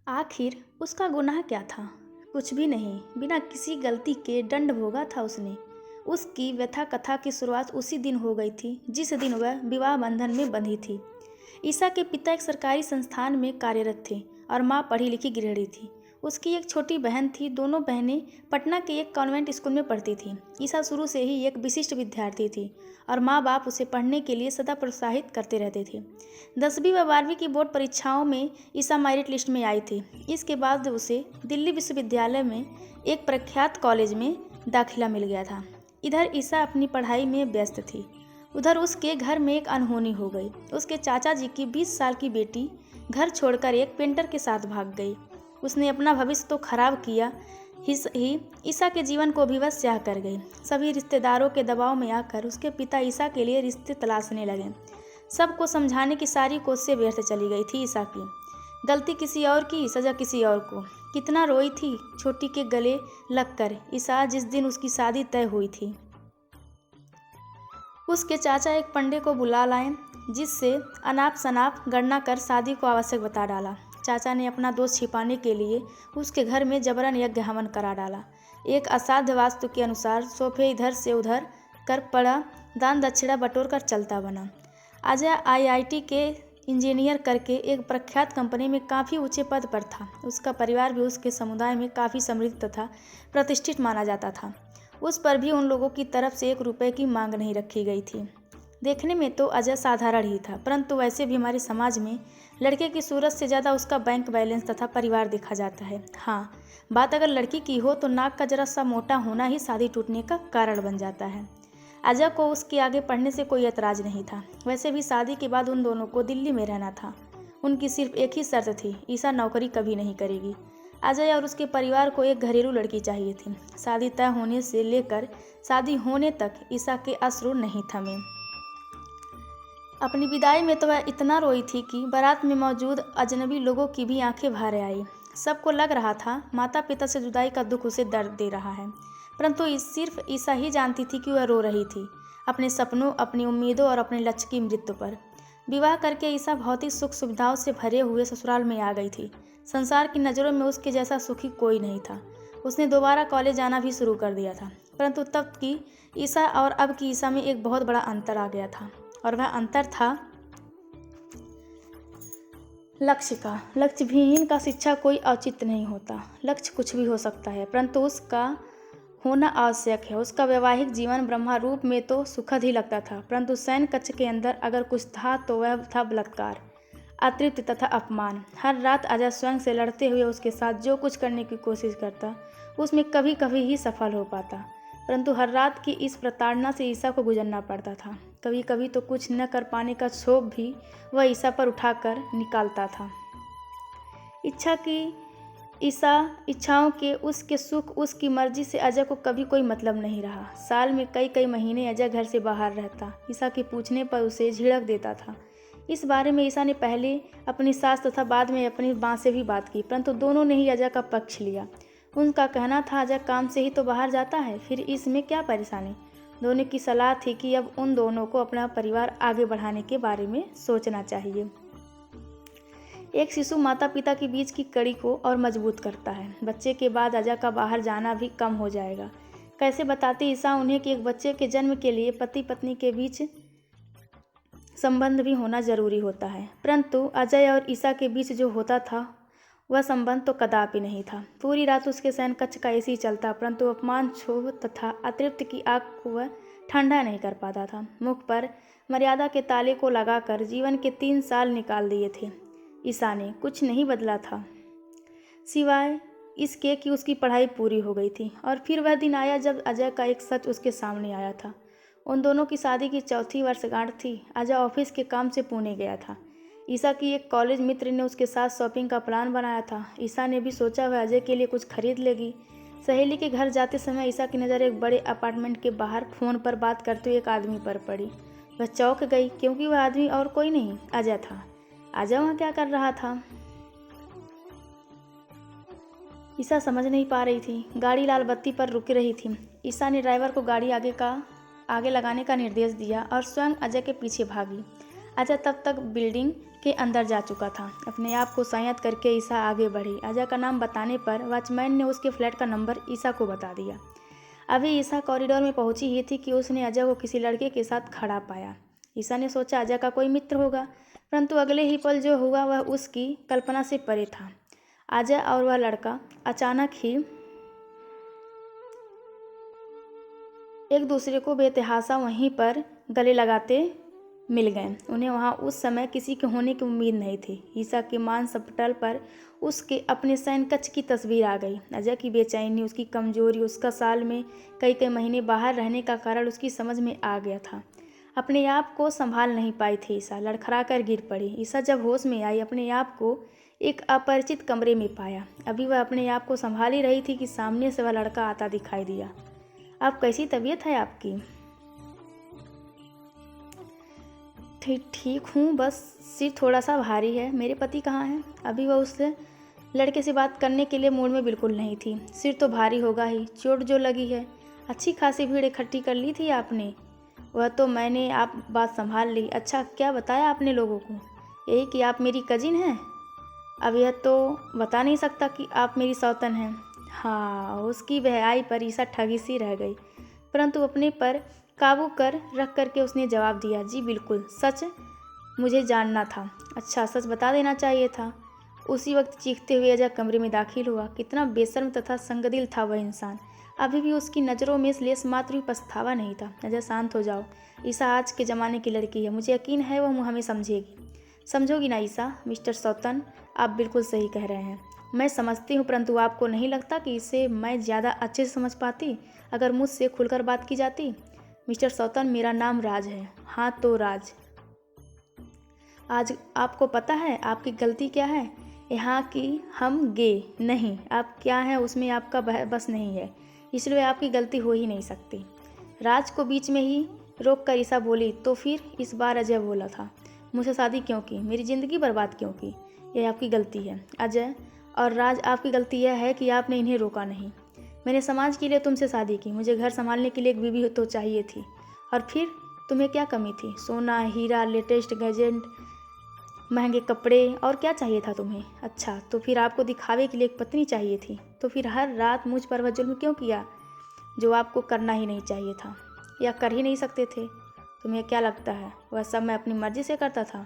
आखिर उसका गुनाह क्या था? कुछ भी नहीं। बिना किसी गलती के दंड भोगा था उसने। उसकी व्यथा कथा की शुरुआत उसी दिन हो गई थी जिस दिन वह विवाह बंधन में बंधी थी। ईसा के पिता एक सरकारी संस्थान में कार्यरत थे और माँ पढ़ी लिखी गृहिणी थी। उसकी एक छोटी बहन थी। दोनों बहनें पटना के एक कॉन्वेंट स्कूल में पढ़ती थीं। ईसा शुरू से ही एक विशिष्ट विद्यार्थी थी और माँ बाप उसे पढ़ने के लिए सदा प्रोत्साहित करते रहते थे। 10वीं व 12वीं की बोर्ड परीक्षाओं में ईसा मेरिट लिस्ट में आई थी। इसके बाद उसे दिल्ली विश्वविद्यालय में एक प्रख्यात कॉलेज में दाखिला मिल गया था। इधर ईसा अपनी पढ़ाई में व्यस्त थी, उधर उसके घर में एक अनहोनी हो गई। उसके चाचा जी की 20 साल की बेटी घर छोड़कर एक पेंटर के साथ भाग गई। उसने अपना भविष्य तो खराब किया ही ईसा के जीवन को भी वह स्याह कर गई। सभी रिश्तेदारों के दबाव में आकर उसके पिता ईसा के लिए रिश्ते तलाशने लगे। सबको समझाने की सारी कोशिशें व्यर्थ चली गई थी। ईसा की गलती किसी और की, सज़ा किसी और को। कितना रोई थी छोटी के गले लगकर ईसा जिस दिन उसकी शादी तय हुई थी। उसके चाचा एक पंडे को बुला लाए जिससे अनाप शनाप गणना कर शादी को आवश्यक बता डाला। चाचा ने अपना दोष छिपाने के लिए उसके घर में जबरन यज्ञ हवन करा डाला। एक असाध्य वास्तु के अनुसार सोफे इधर से उधर कर पड़ा, दान दक्षिणा बटोर कर चलता बना। अजय आईआईटी के इंजीनियर करके एक प्रख्यात कंपनी में काफ़ी ऊंचे पद पर था। उसका परिवार भी उसके समुदाय में काफ़ी समृद्ध तथा प्रतिष्ठित माना जाता था। उस पर भी उन लोगों की तरफ से 1 रुपये की मांग नहीं रखी गई थी। देखने में तो अजय साधारण ही था, परंतु वैसे भी हमारे समाज में लड़के की सूरत से ज़्यादा उसका बैंक बैलेंस तथा परिवार देखा जाता है। हाँ, बात अगर लड़की की हो तो नाक का जरा सा मोटा होना ही शादी टूटने का कारण बन जाता है। अजय को उसके आगे पढ़ने से कोई ऐतराज़ नहीं था। वैसे भी शादी के बाद उन दोनों को दिल्ली में रहना था। उनकी सिर्फ एक ही शर्त थी, ईसा नौकरी कभी नहीं करेगी। अजय और उसके परिवार को एक घरेलू लड़की चाहिए थी। शादी तय होने से लेकर शादी होने तक ईसा के अश्रु नहीं थमे। अपनी विदाई में तो वह इतना रोई थी कि बारात में मौजूद अजनबी लोगों की भी आंखें भर आई। सबको लग रहा था माता पिता से जुदाई का दुख उसे दर्द दे रहा है, परंतु सिर्फ ईसा ही जानती थी कि वह रो रही थी अपने सपनों, अपनी उम्मीदों और अपने लक्ष्य की मृत्यु पर। विवाह करके ईसा भौतिक सुख सुविधाओं से भरे हुए ससुराल में आ गई थी। संसार की नज़रों में उसके जैसा सुखी कोई नहीं था। उसने दोबारा कॉलेज जाना भी शुरू कर दिया था, परंतु तब की ईसा और अब की ईसा में एक बहुत बड़ा अंतर आ गया था, और वह अंतर था लक्ष्य का। लक्ष्य विहीन का शिक्षा कोई औचित्य नहीं होता। लक्ष्य कुछ भी हो सकता है, परंतु उसका होना आवश्यक है। उसका वैवाहिक जीवन ब्रह्मा रूप में तो सुखद ही लगता था, परंतु शयन कक्ष के अंदर अगर कुछ था तो वह था बलात्कार, अतृप्ति तथा अपमान। हर रात अजय स्वयं से लड़ते हुए उसके साथ जो कुछ करने की कोशिश करता, उसमें कभी कभी ही सफल हो पाता, परंतु हर रात की इस प्रताड़ना से ईसा को गुजरना पड़ता था। कभी कभी तो कुछ न कर पाने का क्षोभ भी वह ईसा पर उठाकर निकालता था। इच्छाओं के उसके सुख, उसकी मर्जी से अजय को कभी कोई मतलब नहीं रहा। साल में कई कई महीने अजय घर से बाहर रहता। ईसा के पूछने पर उसे झिड़क देता था। इस बारे में ईसा ने पहले अपनी सास तथा बाद में अपनी माँ से भी बात की, परंतु दोनों ने ही अजय का पक्ष लिया। उनका कहना था अजय काम से ही तो बाहर जाता है, फिर इसमें क्या परेशानी। दोनों की सलाह थी कि अब उन दोनों को अपना परिवार आगे बढ़ाने के बारे में सोचना चाहिए। एक शिशु माता पिता के बीच की कड़ी को और मजबूत करता है। बच्चे के बाद अजय का बाहर जाना भी कम हो जाएगा। कैसे बताते ईसा उन्हें कि एक बच्चे के जन्म के लिए पति पत्नी के बीच संबंध भी होना जरूरी होता है, परंतु अजय और ईसा के बीच जो होता था वह संबंध तो कदापि नहीं था। पूरी रात उसके शयन कक्ष का एसी चलता, परंतु अपमान, क्षोभ तथा अतृप्ति की आग को वह ठंडा नहीं कर पाता था। मुख पर मर्यादा के ताले को लगाकर जीवन के 3 साल निकाल दिए थे। ईसा ने कुछ नहीं बदला था, सिवाय इसके कि उसकी पढ़ाई पूरी हो गई थी। और फिर वह दिन आया जब अजय का एक सच उसके सामने आया था। उन दोनों की शादी की 4थी वर्षगांठ थी। अजय ऑफिस के काम से पुणे गया था। ईसा की एक कॉलेज मित्र ने उसके साथ शॉपिंग का प्लान बनाया था। ईसा ने भी सोचा वह अजय के लिए कुछ खरीद लेगी। सहेली के घर जाते समय ईसा की नज़र एक बड़े अपार्टमेंट के बाहर फ़ोन पर बात करते हुए एक आदमी पर पड़ी। वह चौंक गई, क्योंकि वह आदमी और कोई नहीं, अजय था। अजय वहाँ क्या कर रहा था, ईसा समझ नहीं पा रही थी। गाड़ी लाल बत्ती पर रुक रही थी। ईसा ने ड्राइवर को गाड़ी आगे लगाने का निर्देश दिया और स्वयं अजय के पीछे भागी। अजय तब तक बिल्डिंग के अंदर जा चुका था। अपने आप को संयत करके ईसा आगे बढ़ी। अजय का नाम बताने पर वॉचमैन ने उसके फ्लैट का नंबर ईसा को बता दिया। अभी ईसा कॉरिडोर में पहुंची ही थी कि उसने अजय को किसी लड़के के साथ खड़ा पाया। ईसा ने सोचा अजय का कोई मित्र होगा, परंतु अगले ही पल जो हुआ वह उसकी कल्पना से परे था। अजय और वह लड़का अचानक ही एक दूसरे को बेतहाशा वहीं पर गले लगाते मिल गए। उन्हें वहां उस समय किसी के होने की उम्मीद नहीं थी। ईसा के मांसपटल पर उसके अपने शयनकक्ष की तस्वीर आ गई। अजय की बेचैनी, उसकी कमजोरी, उसका साल में कई कई महीने बाहर रहने का कारण उसकी समझ में आ गया था। अपने आप को संभाल नहीं पाई थी ईसा, लड़खड़ा कर गिर पड़ी। ईसा जब होश में आई, अपने आप को एक अपरिचित कमरे में पाया। अभी वह अपने आप को संभाल ही रही थी कि सामने से वह लड़का आता दिखाई दिया। अब कैसी तबीयत है आपकी? ठीक हूँ, बस सिर थोड़ा सा भारी है। मेरे पति कहाँ हैं? अभी वह उस लड़के से बात करने के लिए मूड में बिल्कुल नहीं थी। सिर तो भारी होगा ही, चोट जो लगी है। अच्छी खासी भीड़ इकट्ठी कर ली थी आपने? वह तो मैंने, आप बात संभाल ली। अच्छा, क्या बताया आपने लोगों को? यही कि आप मेरी कजिन हैं? अब यह तो बता नहीं सकता कि आप मेरी सौतन हैं। हाँ, उसकी बहयाई पर ईसा ठगी सी रह गई, परंतु अपने पर काबू कर रख करके उसने जवाब दिया, जी बिल्कुल, सच मुझे जानना था। अच्छा, सच बता देना चाहिए था। उसी वक्त चीखते हुए अजय कमरे में दाखिल हुआ। कितना बेशर्म तथा संगदिल था वह इंसान। अभी भी उसकी नज़रों में लेस मात्र भी पछतावा नहीं था। अजय, शांत हो जाओ। ईसा आज के ज़माने की लड़की है, मुझे यकीन है वह हमें समझेगी। समझोगी ना ईसा? मिस्टर सौतन, आप बिल्कुल सही कह रहे हैं। मैं समझती हूँ, परंतु आपको नहीं लगता कि इसे मैं ज़्यादा अच्छे से समझ पाती अगर मुझसे खुलकर बात की जाती? मिस्टर सौतन, मेरा नाम राज है। हाँ तो राज, आज आपको पता है आपकी गलती क्या है? यहाँ की हम गे नहीं, आप क्या हैं उसमें आपका बस नहीं है, इसलिए आपकी गलती हो ही नहीं सकती। राज को बीच में ही रोक कर ईसा बोली, तो फिर इस बार अजय बोला था, मुझसे शादी क्यों की, मेरी ज़िंदगी बर्बाद क्यों की? यह आपकी गलती है अजय। और राज, आपकी गलती यह है कि आपने इन्हें रोका नहीं। मैंने समाज के लिए तुमसे शादी की, मुझे घर संभालने के लिए एक बीवी तो चाहिए थी। और फिर तुम्हें क्या कमी थी? सोना, हीरा, लेटेस्ट गैजेट, महंगे कपड़े, और क्या चाहिए था तुम्हें? अच्छा, तो फिर आपको दिखावे के लिए एक पत्नी चाहिए थी। तो फिर हर रात मुझ पर वह जुल्म क्यों किया जो आपको करना ही नहीं चाहिए था, या कर ही नहीं सकते थे? तुम्हें क्या लगता है वह सब मैं अपनी मर्जी से करता था?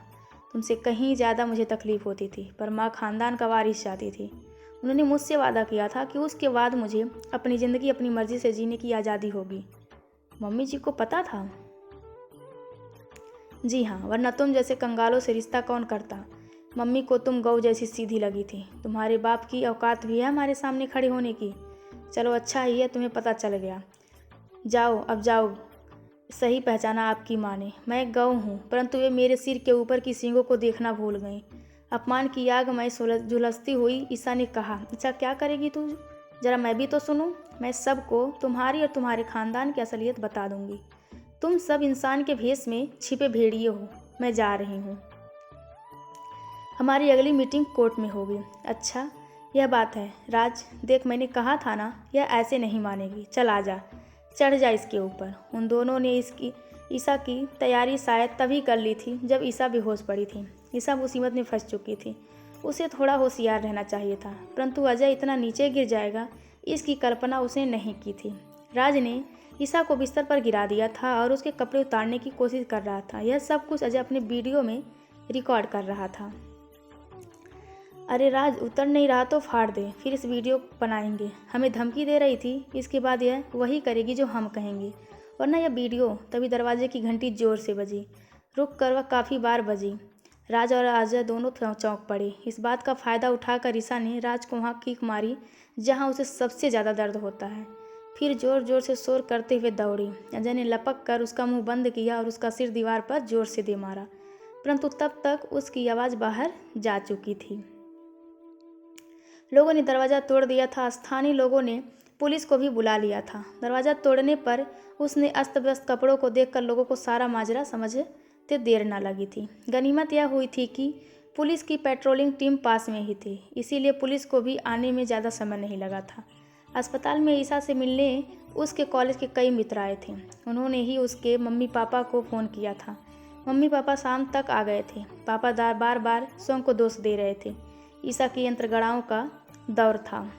तुमसे कहीं ज़्यादा मुझे तकलीफ़ होती थी, पर माँ खानदान का वारिस चाहती थी। उन्होंने मुझसे वादा किया था कि उसके बाद मुझे अपनी ज़िंदगी अपनी मर्ज़ी से जीने की आज़ादी होगी। मम्मी जी को पता था? जी हाँ, वरना तुम जैसे कंगालों से रिश्ता कौन करता? मम्मी को तुम गऊ जैसी सीधी लगी थी। तुम्हारे बाप की औकात भी है हमारे सामने खड़े होने की। चलो, अच्छा ही है तुम्हें पता चल गया। जाओ, अब जाओ। सही पहचाना आपकी माँ ने। मैं गऊ हूँ, परंतु वे मेरे सिर के ऊपर की सींगों को देखना भूल गई। अपमान की आग में झुलसती हुई ईसा ने कहा, अच्छा क्या करेगी तू? जरा मैं भी तो सुनूं। मैं सबको तुम्हारी और तुम्हारे खानदान की असलियत बता दूंगी। तुम सब इंसान के भेष में छिपे भेड़िए हो। मैं जा रही हूँ। हमारी अगली मीटिंग कोर्ट में होगी। अच्छा, यह बात है। राज, देख मैंने कहा था ना, यह ऐसे नहीं मानेगी। चल आजा, चढ़ जा इसके ऊपर। उन दोनों ने ईसा की तैयारी शायद तभी कर ली थी जब ईसा बेहोश पड़ी थी। ईसा मुसीबत में फंस चुकी थी। उसे थोड़ा होशियार रहना चाहिए था, परंतु अजय इतना नीचे गिर जाएगा इसकी कल्पना उसने नहीं की थी। राज ने ईसा को बिस्तर पर गिरा दिया था और उसके कपड़े उतारने की कोशिश कर रहा था। यह सब कुछ अजय अपने वीडियो में रिकॉर्ड कर रहा था। अरे राज, उतर नहीं रहा तो फाड़ दे, फिर इस वीडियो बनाएंगे। हमें धमकी दे रही थी, इसके बाद यह वही करेगी जो हम कहेंगे, वरना यह वीडियो। तभी दरवाजे की घंटी जोर से बजी। रुक कर वह काफ़ी बार बजी। राज और अजय दोनों चौंक पड़े। इस बात का फ़ायदा उठाकर ईसा ने राज को वहाँ किक मारी जहाँ उसे सबसे ज़्यादा दर्द होता है। फिर जोर जोर से शोर करते हुए दौड़ी। अजय ने लपक कर उसका मुंह बंद किया और उसका सिर दीवार पर जोर से दे मारा, परंतु तब तक उसकी आवाज़ बाहर जा चुकी थी। लोगों ने दरवाज़ा तोड़ दिया था। स्थानीय लोगों ने पुलिस को भी बुला लिया था। दरवाज़ा तोड़ने पर उसने अस्त व्यस्त कपड़ों को देखकर लोगों को सारा माजरा समझते देर न लगी थी। गनीमत यह हुई थी कि पुलिस की पेट्रोलिंग टीम पास में ही थी, इसीलिए पुलिस को भी आने में ज़्यादा समय नहीं लगा था। अस्पताल में ईसा से मिलने उसके कॉलेज के कई मित्र आए थे। उन्होंने ही उसके मम्मी पापा को फ़ोन किया था। मम्मी पापा शाम तक आ गए थे। पापा बार बार स्वयं को दोष दे रहे थे। ईसा की यंत्रगणाओं का दौर था,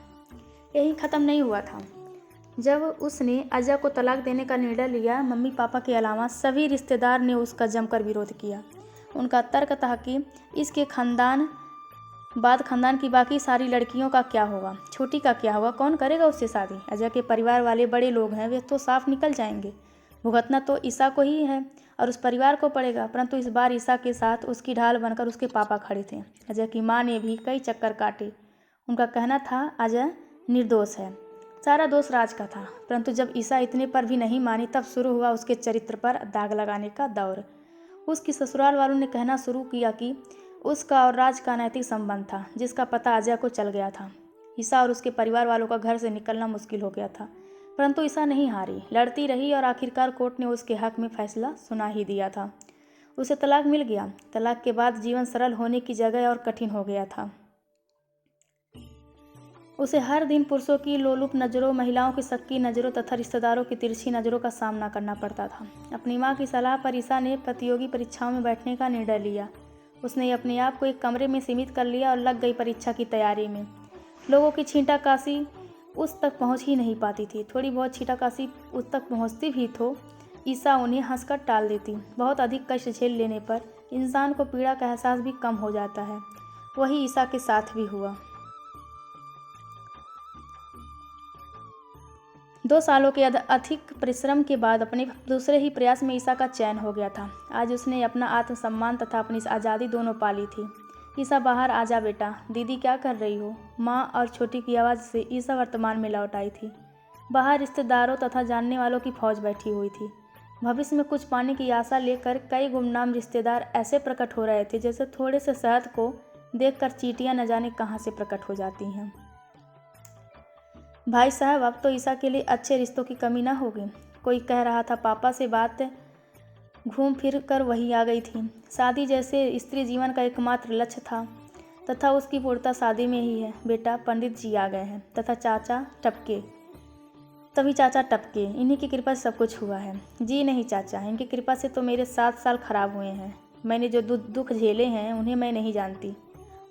यही ख़त्म नहीं हुआ था। जब उसने अजय को तलाक देने का निर्णय लिया, मम्मी पापा के अलावा सभी रिश्तेदार ने उसका जमकर विरोध किया। उनका तर्क था कि इसके खानदान की बाकी सारी लड़कियों का क्या होगा, छोटी का क्या होगा, कौन करेगा उससे शादी। अजय के परिवार वाले बड़े लोग हैं, वे तो साफ निकल जाएंगे। भुगतना तो ईसा को ही है और उस परिवार को पड़ेगा। परंतु इस बार ईसा के साथ उसकी ढाल बनकर उसके पापा खड़े थे। अजय की माँ ने भी कई चक्कर काटे। उनका कहना था अजय निर्दोष है, सारा दोष राज का था। परंतु जब ईसा इतने पर भी नहीं मानी, तब शुरू हुआ उसके चरित्र पर दाग लगाने का दौर। उसकी ससुराल वालों ने कहना शुरू किया कि उसका और राज का नैतिक संबंध था, जिसका पता अजय को चल गया था। ईसा और उसके परिवार वालों का घर से निकलना मुश्किल हो गया था। परंतु ईसा नहीं हारी, लड़ती रही और आखिरकार कोर्ट ने उसके हक में फैसला सुना ही दिया था। उसे तलाक मिल गया। तलाक के बाद जीवन सरल होने की जगह और कठिन हो गया था। उसे हर दिन पुरुषों की लोलुप नज़रों, महिलाओं की शक्की नज़रों तथा रिश्तेदारों की तिरछी नज़रों का सामना करना पड़ता था। अपनी माँ की सलाह पर ईसा ने प्रतियोगी परीक्षाओं में बैठने का निर्णय लिया। उसने अपने आप को एक कमरे में सीमित कर लिया और लग गई परीक्षा की तैयारी में। लोगों की छींटाकाशी उस तक पहुंच ही नहीं पाती थी। थोड़ी बहुत छींटाकाशी उस तक पहुंचती भी तो ईसा उन्हें हंसकर टाल देती। बहुत अधिक कष्ट झेल लेने पर इंसान को पीड़ा का एहसास भी कम हो जाता है। वही ईसा के साथ भी हुआ। 2 सालों के अधिक परिश्रम के बाद अपने दूसरे ही प्रयास में ईसा का चयन हो गया था। आज उसने अपना आत्मसम्मान तथा अपनी आज़ादी दोनों पाली थी। ईसा, बाहर आ जा बेटा। दीदी क्या कर रही हो? माँ और छोटी की आवाज़ से ईसा वर्तमान में लौट आई थी। बाहर रिश्तेदारों तथा जानने वालों की फौज बैठी हुई थी। भविष्य में कुछ पाने की आशा लेकर कई गुमनाम रिश्तेदार ऐसे प्रकट हो रहे थे जैसे थोड़े से शहद को देखकर चींटियाँ न जाने कहाँ से प्रकट हो जाती हैं। भाई साहब, अब तो ईसा के लिए अच्छे रिश्तों की कमी ना होगी। कोई कह रहा था। पापा से बात घूम फिर कर वही आ गई थी। शादी जैसे स्त्री जीवन का एकमात्र लक्ष्य था तथा उसकी पूर्णता शादी में ही है। बेटा, पंडित जी आ गए हैं तथा चाचा टपके। इन्हीं की कृपा से सब कुछ हुआ है। जी नहीं चाचा, इनकी कृपा से तो मेरे 7 साल खराब हुए हैं। मैंने जो दुख झेले हैं उन्हें मैं नहीं जानती।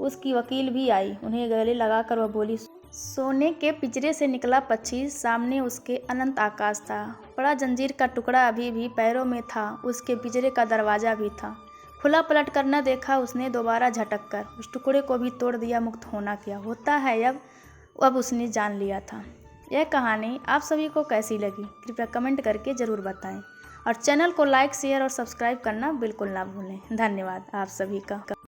उसकी वकील भी आई। उन्हें गले लगाकर वह बोली, सोने के पिंजरे से निकला पक्षी, सामने उसके अनंत आकाश था। बड़ा जंजीर का टुकड़ा अभी भी पैरों में था। उसके पिंजरे का दरवाज़ा भी था खुला। पलट कर न देखा उसने दोबारा झटक कर। उस टुकड़े को भी तोड़ दिया। मुक्त होना क्या होता है अब उसने जान लिया था। यह कहानी आप सभी को कैसी लगी, कृपया कमेंट करके ज़रूर बताएं और चैनल को लाइक, शेयर और सब्सक्राइब करना बिल्कुल ना भूलें। धन्यवाद आप सभी का।